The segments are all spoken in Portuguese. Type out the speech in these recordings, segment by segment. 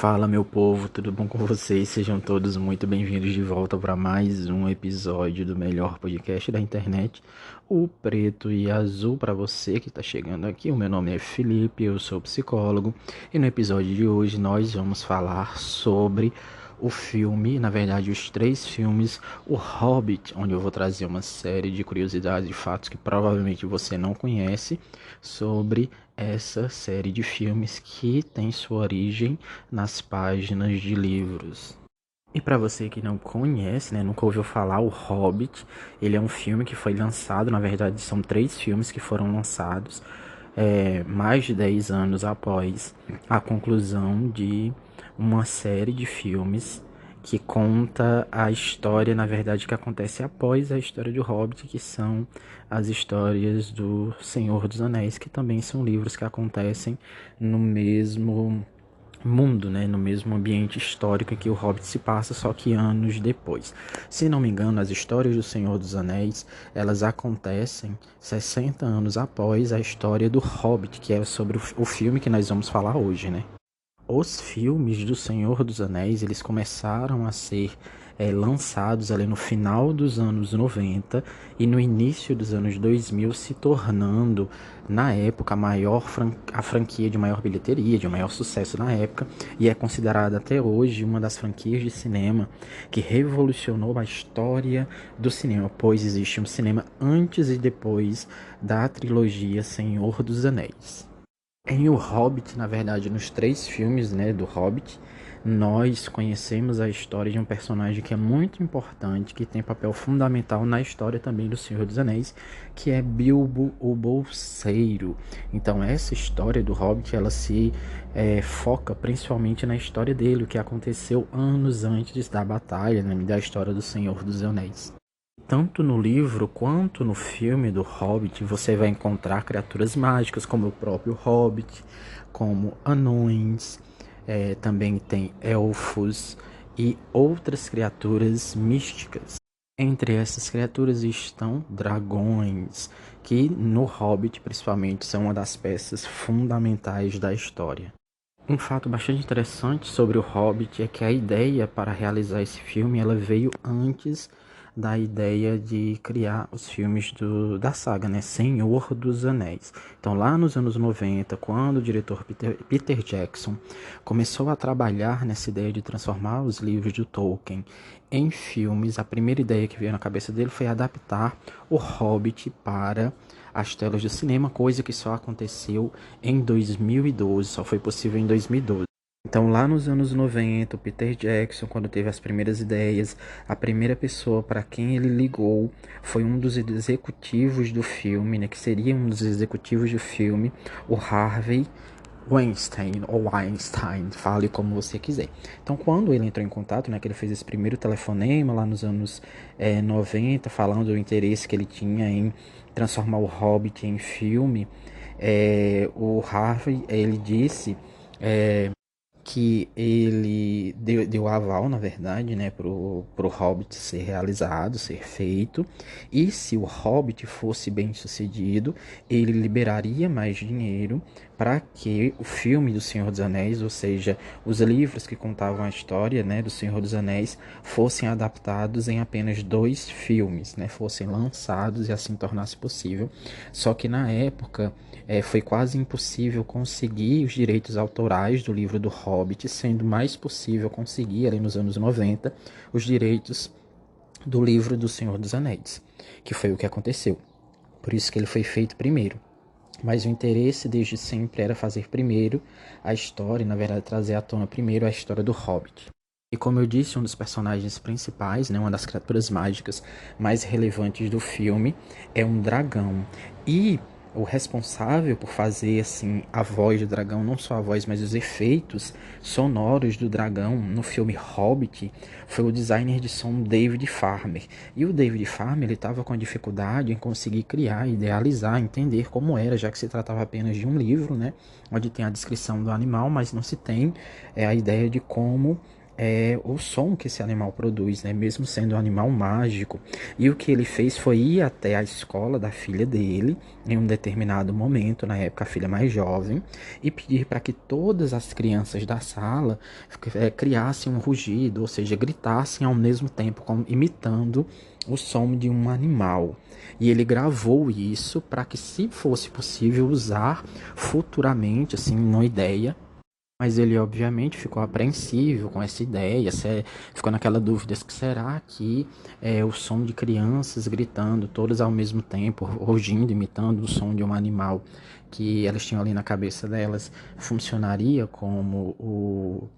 Fala, meu povo, tudo bom com vocês? Sejam todos muito bem-vindos de volta para mais um episódio do melhor podcast da internet, o Preto e Azul. Para você que está chegando aqui, o meu nome é Felipe, eu sou psicólogo e no episódio de hoje nós vamos falar sobre o filme, na verdade os três filmes, O Hobbit, onde eu vou trazer uma série de curiosidades e fatos que provavelmente você não conhece sobre essa série de filmes que tem sua origem nas páginas de livros. E para você que não conhece, né, nunca ouviu falar, O Hobbit, ele é um filme que foi lançado, na verdade são três filmes que foram lançados mais de 10 anos após a conclusão de uma série de filmes que conta a história, na verdade, que acontece após a história de O Hobbit, que são as histórias do Senhor dos Anéis, que também são livros que acontecem no mesmo mundo, né, no mesmo ambiente histórico em que o Hobbit se passa, só que anos depois. Se não me engano, as histórias do Senhor dos Anéis, elas acontecem 60 anos após a história do Hobbit, que é sobre o filme que nós vamos falar hoje, né? Os filmes do Senhor dos Anéis, eles começaram a ser lançados ali no final dos anos 90 e no início dos anos 2000, se tornando, na época, a franquia de maior bilheteria, de maior sucesso na época, e é considerada até hoje uma das franquias de cinema que revolucionou a história do cinema, pois existe um cinema antes e depois da trilogia Senhor dos Anéis. Em O Hobbit, na verdade, nos três filmes, né, do Hobbit, nós conhecemos a história de um personagem que é muito importante, que tem papel fundamental na história também do Senhor dos Anéis, que é Bilbo o Bolseiro. Então, essa história do Hobbit, ela se foca principalmente na história dele, o que aconteceu anos antes da batalha, né, da história do Senhor dos Anéis. Tanto no livro quanto no filme do Hobbit, você vai encontrar criaturas mágicas, como o próprio Hobbit, como anões, também tem elfos e outras criaturas místicas. Entre essas criaturas estão dragões, que no Hobbit, principalmente, são uma das peças fundamentais da história. Um fato bastante interessante sobre o Hobbit é que a ideia para realizar esse filme ela veio antes da ideia de criar os filmes da saga, né? Senhor dos Anéis. Então, lá nos anos 90, quando o diretor Peter Jackson começou a trabalhar nessa ideia de transformar os livros de Tolkien em filmes, a primeira ideia que veio na cabeça dele foi adaptar o Hobbit para as telas do cinema, coisa que só aconteceu em 2012, só foi possível em 2012. Então, lá nos anos 90, o Peter Jackson, quando teve as primeiras ideias, a primeira pessoa para quem ele ligou foi um dos executivos do filme, né, que seria um dos executivos do filme, o Harvey Weinstein, ou Einstein, fale como você quiser. Então, quando ele entrou em contato, né, que ele fez esse primeiro telefonema lá nos anos 90, falando do interesse que ele tinha em transformar o Hobbit em filme, o Harvey, ele disse que ele deu aval, na verdade, né, pro Hobbit ser realizado, ser feito, e se o Hobbit fosse bem sucedido, ele liberaria mais dinheiro para que o filme do Senhor dos Anéis, ou seja, os livros que contavam a história, né, do Senhor dos Anéis, fossem adaptados em apenas 2 filmes, né, fossem lançados e assim tornasse possível. Só que na época foi quase impossível conseguir os direitos autorais do livro do Hobbit, sendo mais possível conseguir, ali nos anos 90, os direitos do livro do Senhor dos Anéis, que foi o que aconteceu. Por isso que ele foi feito primeiro. Mas o interesse desde sempre era fazer primeiro a história, na verdade trazer à tona primeiro a história do Hobbit. E como eu disse, um dos personagens principais, né, uma das criaturas mágicas mais relevantes do filme é um dragão. E o responsável por fazer assim a voz do dragão, não só a voz, mas os efeitos sonoros do dragão no filme Hobbit, foi o designer de som David Farmer. E o David Farmer ele estava com a dificuldade em conseguir criar, idealizar, entender como era, já que se tratava apenas de um livro, né, onde tem a descrição do animal, mas não se tem a ideia de como é o som que esse animal produz, né? Mesmo sendo um animal mágico. E o que ele fez foi ir até a escola da filha dele, em um determinado momento, na época a filha mais jovem, e pedir para que todas as crianças da sala criassem um rugido, ou seja, gritassem ao mesmo tempo, imitando o som de um animal. E ele gravou isso para que, se fosse possível, usar futuramente, assim, uma ideia. Mas ele, obviamente, ficou apreensivo com essa ideia, ficou naquela dúvida: que será que o som de crianças gritando, todas ao mesmo tempo, rugindo, imitando o som de um animal que elas tinham ali na cabeça delas, funcionaria como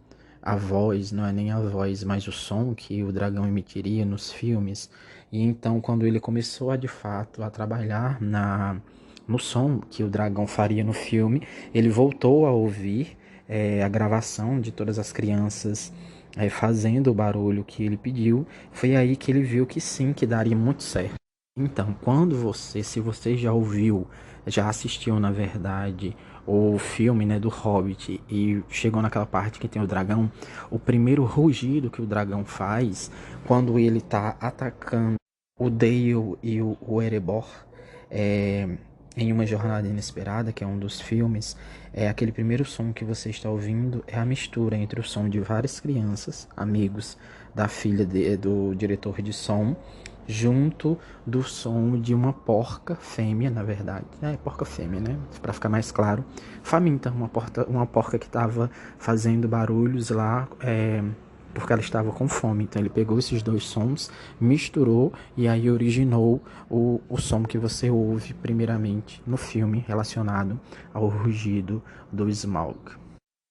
a voz, não é nem a voz, mas o som que o dragão emitiria nos filmes? E então, quando ele começou de fato a trabalhar no som que o dragão faria no filme, ele voltou a ouvir a gravação de todas as crianças fazendo o barulho que ele pediu. Foi aí que ele viu que sim, que daria muito certo. Então, se você já ouviu, já assistiu, na verdade, o filme, né, do Hobbit, e chegou naquela parte que tem o dragão, o primeiro rugido que o dragão faz quando ele tá atacando o Dale e o Erebor, é, em Uma Jornada Inesperada, que é um dos filmes, aquele primeiro som que você está ouvindo é a mistura entre o som de várias crianças, amigos da filha do diretor de som, junto do som de uma porca fêmea, na verdade. Porca fêmea, né? Para ficar mais claro. Faminta, uma porca que estava fazendo barulhos lá, porque ela estava com fome. Então ele pegou esses dois sons, misturou e aí originou o som que você ouve primeiramente no filme relacionado ao rugido do Smaug.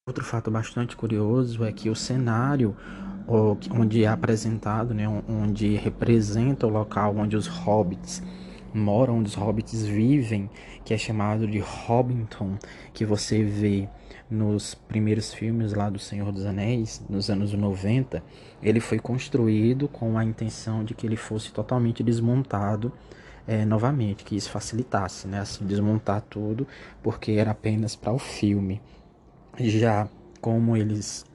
Outro fato bastante curioso é que o cenário onde é apresentado, né, onde representa o local onde os hobbits moram, onde os hobbits vivem, que é chamado de Hobbiton, que você vê nos primeiros filmes lá do Senhor dos Anéis, nos anos 90, ele foi construído com a intenção de que ele fosse totalmente desmontado novamente, que isso facilitasse, né, assim, desmontar tudo, porque era apenas para o filme. Já como eles,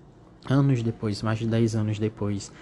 anos depois, mais de 10 anos depois,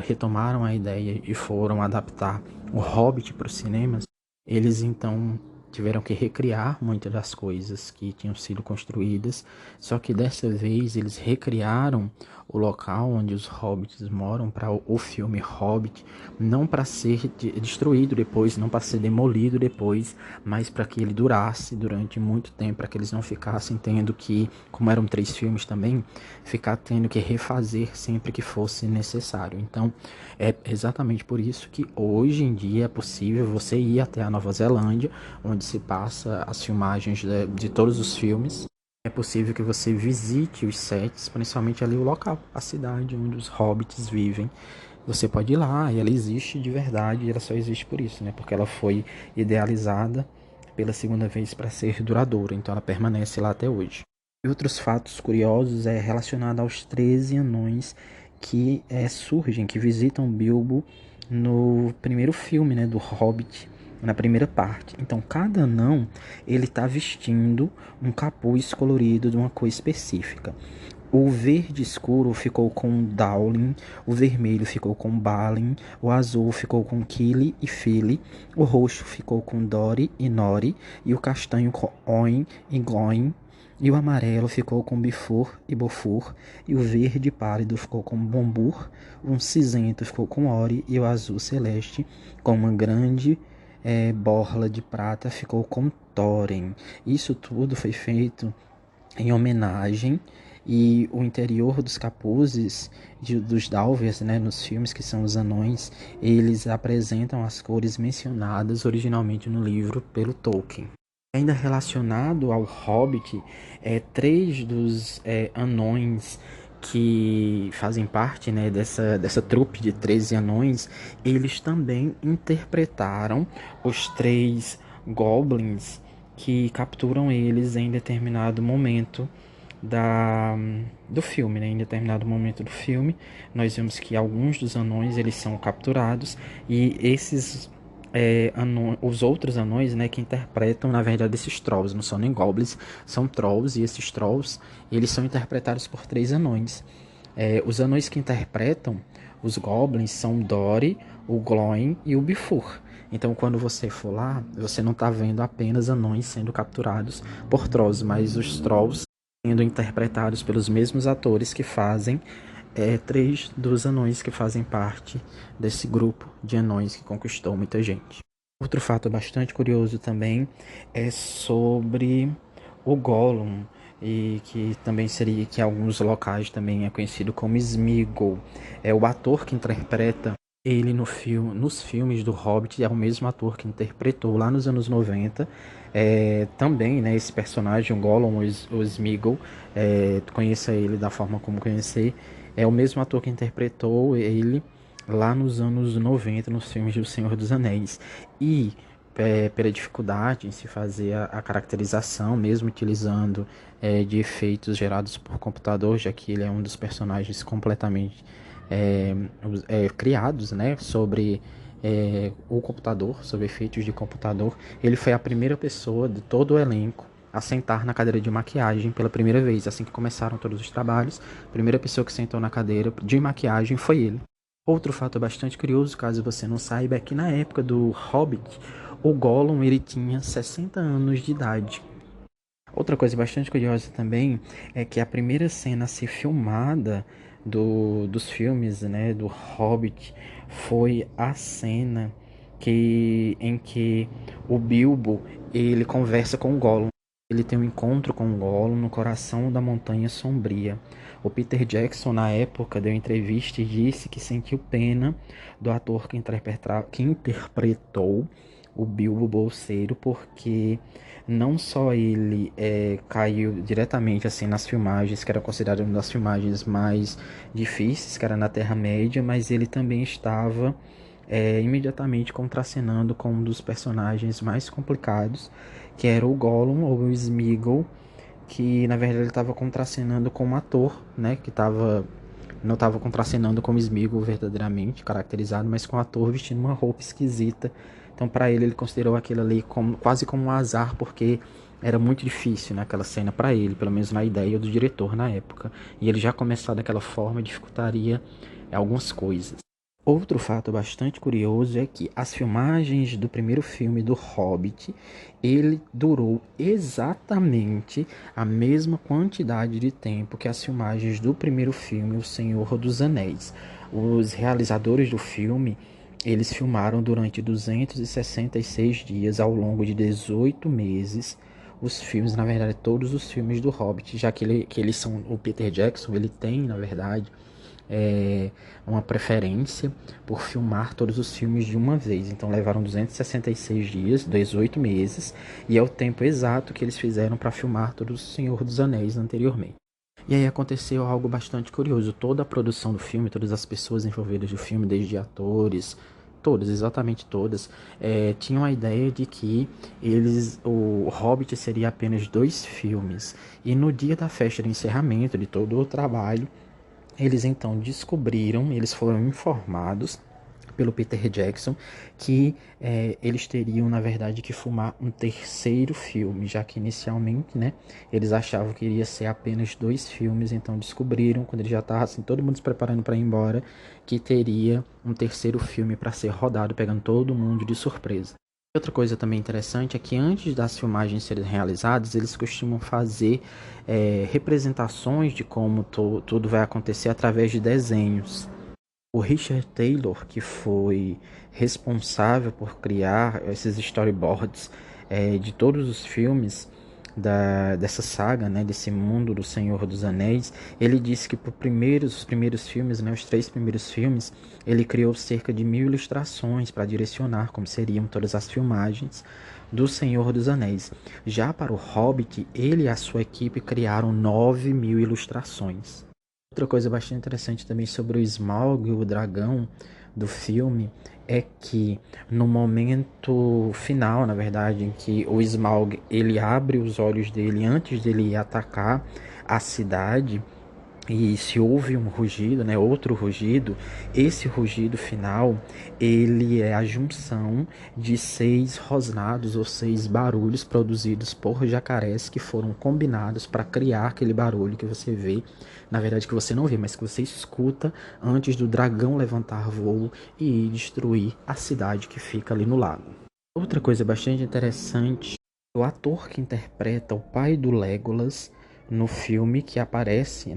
retomaram a ideia e foram adaptar o Hobbit para os cinemas, eles então tiveram que recriar muitas das coisas que tinham sido construídas, só que dessa vez eles recriaram o local onde os hobbits moram para o filme Hobbit, não para ser destruído depois, não para ser demolido depois, mas para que ele durasse durante muito tempo, para que eles não ficassem tendo que, como eram 3 filmes também, ficar tendo que refazer sempre que fosse necessário. Então, é exatamente por isso que hoje em dia é possível você ir até a Nova Zelândia, onde se passa as filmagens de todos os filmes. É possível que você visite os sets, principalmente ali o local, a cidade onde os hobbits vivem. Você pode ir lá, e ela existe de verdade, e ela só existe por isso, né? Porque ela foi idealizada pela segunda vez para ser duradoura, então ela permanece lá até hoje. E outros fatos curiosos é relacionado aos 13 anões que surgem, que visitam Bilbo no primeiro filme, né, do Hobbit, na primeira parte. Então, cada anão, ele está vestindo um capuz colorido de uma cor específica. O verde escuro ficou com Dowling, o vermelho ficou com Balin, o azul ficou com Kili e Fili, o roxo ficou com Dori e Nori, e o castanho com Oin e Gloin, e o amarelo ficou com Bifur e Bofur, e o verde pálido ficou com Bombur, o cinzento ficou com Ori, e o azul celeste, com uma grande borla de prata, ficou com Thorin. Isso tudo foi feito em homenagem, e o interior dos capuzes dos Dalvers, né, nos filmes, que são os anões, eles apresentam as cores mencionadas originalmente no livro pelo Tolkien. Ainda relacionado ao Hobbit, 3 dos anões que fazem parte, né, dessa trupe de 13 anões, eles também interpretaram os 3 goblins que capturam eles em determinado momento do filme, né? Em determinado momento do filme, nós vemos que alguns dos anões eles são capturados, e esses os outros anões, né, que interpretam, na verdade, esses trolls, não são nem goblins, são trolls, e esses trolls, eles são interpretados por 3 anões. Os anões que interpretam os goblins são o Dory, o Glóin e o Bifur. Então, quando você for lá, você não está vendo apenas anões sendo capturados por trolls, mas os trolls sendo interpretados pelos mesmos atores que fazem três dos anões que fazem parte desse grupo de anões que conquistou muita gente. Outro fato bastante curioso também é sobre o Gollum, e que também seria que em alguns locais também é conhecido como Sméagol. É o ator que interpreta ele nos filmes do Hobbit, é o mesmo ator que interpretou lá nos anos 90. Também, né, esse personagem, o Gollum, o Sméagol, conheça ele da forma como conhecer, é o mesmo ator que interpretou ele lá nos anos 90 nos filmes do Senhor dos Anéis. E pela dificuldade em se fazer a caracterização, mesmo utilizando de efeitos gerados por computador, já que ele é um dos personagens completamente criados, né, sobre o computador, sobre efeitos de computador. Ele foi a primeira pessoa de todo o elenco a sentar na cadeira de maquiagem pela primeira vez. Assim que começaram todos os trabalhos, a primeira pessoa que sentou na cadeira de maquiagem foi ele. Outro fato bastante curioso, caso você não saiba, é que na época do Hobbit, o Gollum ele tinha 60 anos de idade. Outra coisa bastante curiosa também é que a primeira cena a ser filmada dos filmes, né, do Hobbit, foi a cena em que o Bilbo ele conversa com o Gollum. Ele tem um encontro com o Gollum no coração da Montanha Sombria. O Peter Jackson, na época, deu entrevista e disse que sentiu pena do ator que interpretou o Bilbo Bolseiro, porque não só ele caiu diretamente assim nas filmagens, que era considerado uma das filmagens mais difíceis, que era na Terra-média, mas ele também estava imediatamente contracenando com um dos personagens mais complicados, que era o Gollum ou o Sméagol, que na verdade ele estava contracenando com um ator, né, que não estava contracenando como Sméagol verdadeiramente caracterizado, mas com um ator vestindo uma roupa esquisita. Então para ele considerou aquilo ali quase como um azar, porque era muito difícil naquela cena para ele, pelo menos na ideia do diretor na época. E ele já começar daquela forma dificultaria algumas coisas. Outro fato bastante curioso é que as filmagens do primeiro filme do Hobbit, ele durou exatamente a mesma quantidade de tempo que as filmagens do primeiro filme, O Senhor dos Anéis. Os realizadores do filme, eles filmaram durante 266 dias ao longo de 18 meses os filmes, na verdade, todos os filmes do Hobbit, já que eles são, o Peter Jackson, ele tem, na verdade, uma preferência por filmar todos os filmes de uma vez. Então levaram 266 dias, 18 meses, e é o tempo exato que eles fizeram para filmar todo o Senhor dos Anéis anteriormente. E aí aconteceu algo bastante curioso. Toda a produção do filme, todas as pessoas envolvidas no filme, desde atores, todas, exatamente todas, tinham a ideia de que o Hobbit seria apenas 2 filmes. E no dia da festa de encerramento de todo o trabalho, eles então descobriram, eles foram informados pelo Peter Jackson que eles teriam, na verdade, que filmar um terceiro filme, já que inicialmente, né, eles achavam que iria ser apenas 2 filmes. Então descobriram, quando ele já estava assim, todo mundo se preparando para ir embora, que teria um terceiro filme para ser rodado, pegando todo mundo de surpresa. Outra coisa também interessante é que antes das filmagens serem realizadas, eles costumam fazer representações de como tudo vai acontecer através de desenhos. O Richard Taylor, que foi responsável por criar esses storyboards de todos os filmes dessa saga, né, desse mundo do Senhor dos Anéis, ele disse que os primeiros filmes, né, os 3 primeiros filmes, ele criou cerca de 1000 ilustrações para direcionar como seriam todas as filmagens do Senhor dos Anéis. Já para o Hobbit, ele e a sua equipe criaram 9000 ilustrações. Outra coisa bastante interessante também sobre o Smaug, o dragão do filme, é que no momento final, na verdade, em que o Smaug ele abre os olhos dele antes dele atacar a cidade, E se houve um rugido, né, outro rugido, esse rugido final, ele é a junção de 6 rosnados ou 6 barulhos produzidos por jacarés que foram combinados para criar aquele barulho que você vê, na verdade que você não vê, mas que você escuta antes do dragão levantar voo e destruir a cidade que fica ali no lago. Outra coisa bastante interessante, o ator que interpreta o pai do Legolas no filme que aparece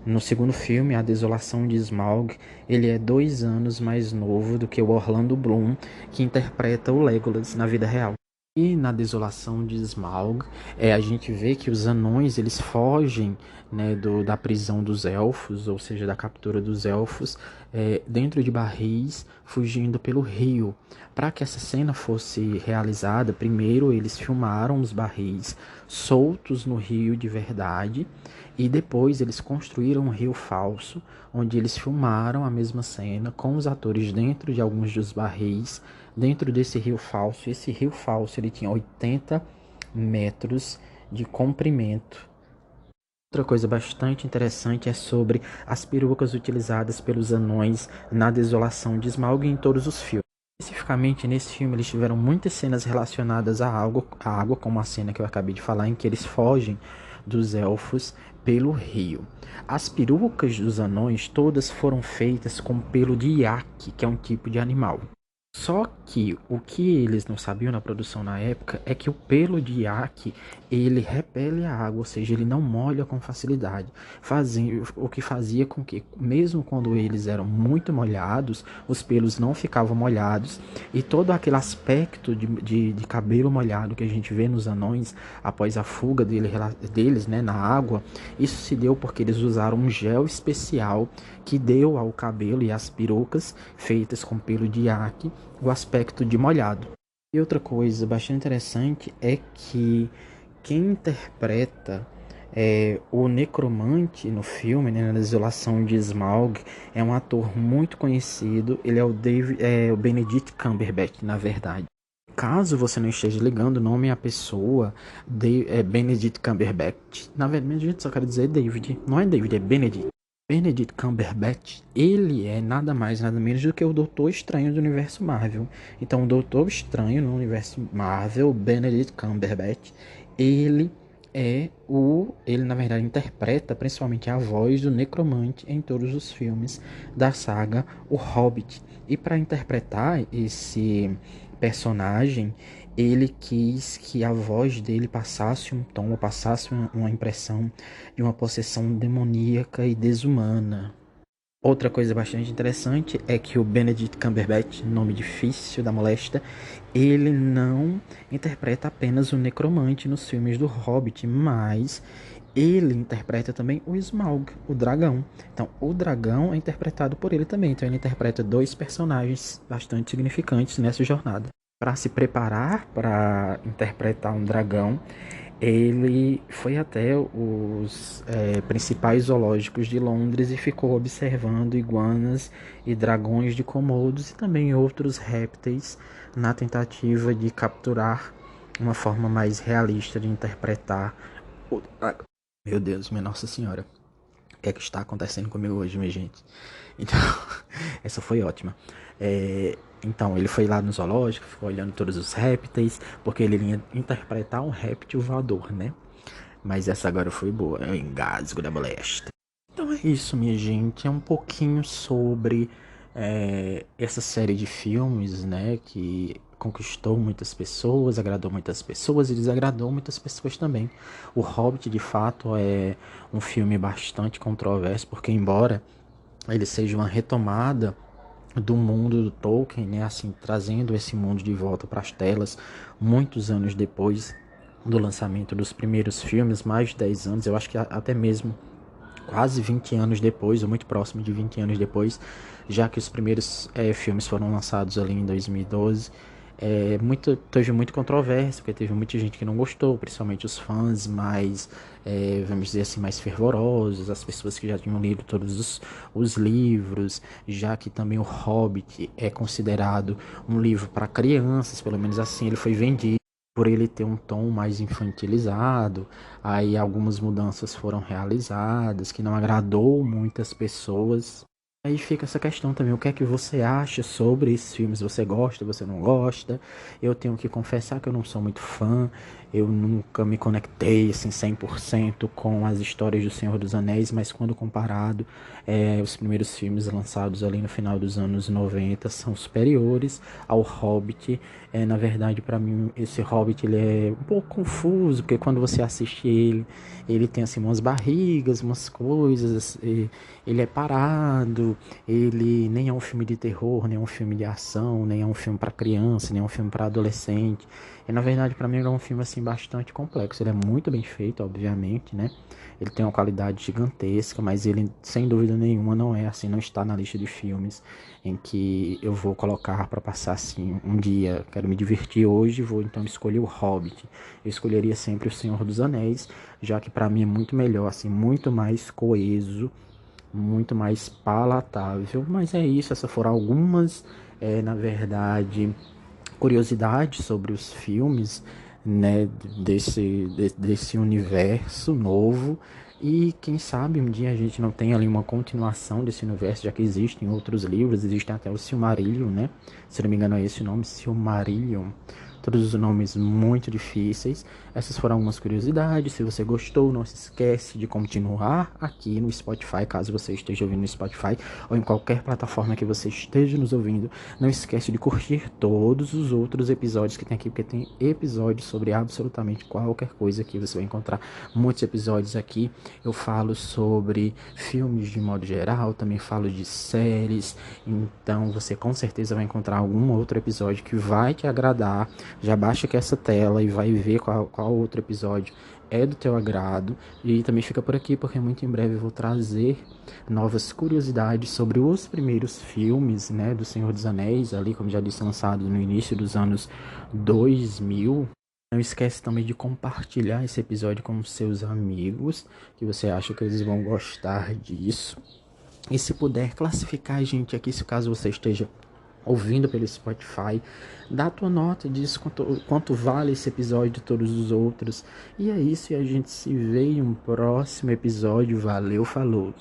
no segundo filme, A Desolação de Smaug, ele é 2 anos mais novo do que o Orlando Bloom, que interpreta o Legolas na vida real. E na Desolação de Smaug, a gente vê que os anões eles fogem, né, da prisão dos elfos, ou seja, da captura dos elfos, dentro de barris, fugindo pelo rio. Para que essa cena fosse realizada, primeiro eles filmaram os barris soltos no rio de verdade, e depois eles construíram um rio falso, onde eles filmaram a mesma cena com os atores dentro de alguns dos barris, dentro desse rio falso. Esse rio falso ele tinha 80 metros de comprimento. Outra coisa bastante interessante é sobre as perucas utilizadas pelos anões na Desolação de Smaug em todos os filmes. Especificamente nesse filme eles tiveram muitas cenas relacionadas à água, como a cena que eu acabei de falar, em que eles fogem dos elfos pelo rio. As perucas dos anões todas foram feitas com pelo de iaque, que é um tipo de animal. Só que o que eles não sabiam na produção na época é que o pelo de iaque ele repele a água, ou seja, ele não molha com facilidade, o que fazia com que, mesmo quando eles eram muito molhados, os pelos não ficavam molhados, e todo aquele aspecto de cabelo molhado que a gente vê nos anões após a fuga deles, né, na água, isso se deu porque eles usaram um gel especial que deu ao cabelo e às perucas feitas com pelo de iaque o aspecto de molhado. E outra coisa bastante interessante é que quem interpreta o necromante no filme, né, na Desolação de Smaug, é um ator muito conhecido. Ele é o Benedict Cumberbatch, na verdade. Caso você não esteja ligando o nome à pessoa, Benedict Cumberbatch. Na verdade, eu só quero dizer David. Não é David, é Benedict. Benedict Cumberbatch, ele é nada mais, nada menos do que o Doutor Estranho do universo Marvel. Então, o Doutor Estranho no universo Marvel, Benedict Cumberbatch, ele na verdade interpreta principalmente a voz do necromante em todos os filmes da saga O Hobbit. E para interpretar esse personagem, ele quis que a voz dele passasse um tom, ou passasse uma impressão de uma possessão demoníaca e desumana. Outra coisa bastante interessante é que o Benedict Cumberbatch, nome difícil da molesta, ele não interpreta apenas o necromante nos filmes do Hobbit, mas ele interpreta também o Smaug, o dragão. Então, o dragão é interpretado por ele também. Então, ele interpreta 2 personagens bastante significantes nessa jornada. Para se preparar para interpretar um dragão, ele foi até os principais zoológicos de Londres e ficou observando iguanas e dragões de Komodos e também outros répteis na tentativa de capturar uma forma mais realista de interpretar o dragão. Meu Deus, minha Nossa Senhora. O que é que está acontecendo comigo hoje, minha gente? Então, essa foi ótima. Então, ele foi lá no zoológico, ficou olhando todos os répteis, porque ele ia interpretar um réptil voador, né? Mas essa agora foi boa, é o engasgo da molesta. Então é isso, minha gente. É um pouquinho sobre essa série de filmes, né? Que conquistou muitas pessoas, agradou muitas pessoas e desagradou muitas pessoas também. O Hobbit, de fato, é um filme bastante controverso, porque embora ele seja uma retomada do mundo do Tolkien, né, assim, trazendo esse mundo de volta para as telas, muitos anos depois do lançamento dos primeiros filmes, mais de 10 anos, eu acho que até mesmo quase 20 anos depois, ou muito próximo de 20 anos depois, já que os primeiros filmes foram lançados ali em 2012. Teve muito controvérsia, porque teve muita gente que não gostou, principalmente os fãs mais, vamos dizer assim, mais fervorosos, as pessoas que já tinham lido todos os livros, já que também o Hobbit é considerado um livro para crianças, pelo menos assim ele foi vendido. por ele ter um tom mais infantilizado, aí algumas mudanças foram realizadas que não agradou muitas pessoas. Aí fica essa questão também, o que é que você acha sobre esses filmes? Você gosta, você não gosta? Eu tenho que confessar que eu não sou muito fã, eu nunca me conectei assim 100% com as histórias do Senhor dos Anéis, mas quando comparado, os primeiros filmes lançados ali no final dos anos 90 são superiores ao Hobbit. Na verdade, para mim, esse Hobbit ele é um pouco confuso, porque quando você assiste ele tem assim umas barrigas, umas coisas, ele é parado, ele nem é um filme de terror, nem é um filme de ação, nem é um filme para criança, nem é um filme para adolescente. E na verdade, para mim, ele é um filme assim bastante complexo. Ele é muito bem feito, obviamente, né? Ele tem uma qualidade gigantesca, mas ele, sem dúvida nenhuma, não é assim, não está na lista de filmes em que eu vou colocar para passar assim um dia. Quero me divertir hoje, vou então escolher o Hobbit. Eu escolheria sempre o Senhor dos Anéis, já que para mim é muito melhor, assim, muito mais coeso, muito mais palatável. Mas é isso, essas foram algumas, na verdade, curiosidades sobre os filmes, né, desse universo novo. E quem sabe um dia a gente não tem ali uma continuação desse universo, já que existem outros livros, existem até o Silmarillion, né? Se não me engano é esse o nome, Silmarillion. Todos os nomes muito difíceis. Essas foram algumas curiosidades. Se você gostou, não se esquece de continuar aqui no Spotify, caso você esteja ouvindo no Spotify ou em qualquer plataforma que você esteja nos ouvindo. Não esquece de curtir todos os outros episódios que tem aqui, porque tem episódios sobre absolutamente qualquer coisa que você vai encontrar. Muitos episódios aqui eu falo sobre filmes de modo geral, também falo de séries, então você com certeza vai encontrar algum outro episódio que vai te agradar. Já baixa aqui essa tela e vai ver qual outro episódio é do teu agrado. E também fica por aqui, porque muito em breve eu vou trazer novas curiosidades sobre os primeiros filmes, né, do Senhor dos Anéis, ali, como já disse, lançado no início dos anos 2000. Não esquece também de compartilhar esse episódio com seus amigos, que você acha que eles vão gostar disso. E se puder classificar a gente aqui, se caso você esteja ouvindo pelo Spotify, dá a tua nota, diz quanto vale esse episódio de todos os outros. E é isso, e a gente se vê em um próximo episódio. Valeu, falou!